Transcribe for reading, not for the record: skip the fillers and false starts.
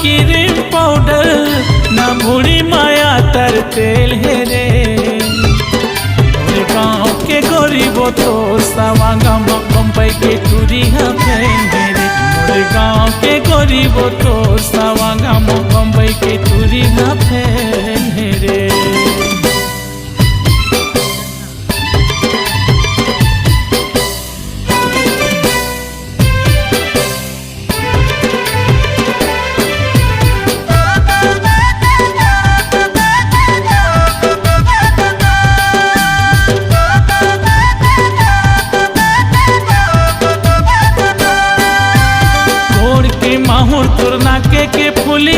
Cream powder ना भूरी माया तर तेल है रे। गाँव के गरीब तो सावा गाँव बम्बई के टूरी पहन रे। गाँव के गरीब तो सावा गाँव बम्बई के टूरी पहन रे। माहुर तोर नाके के फूली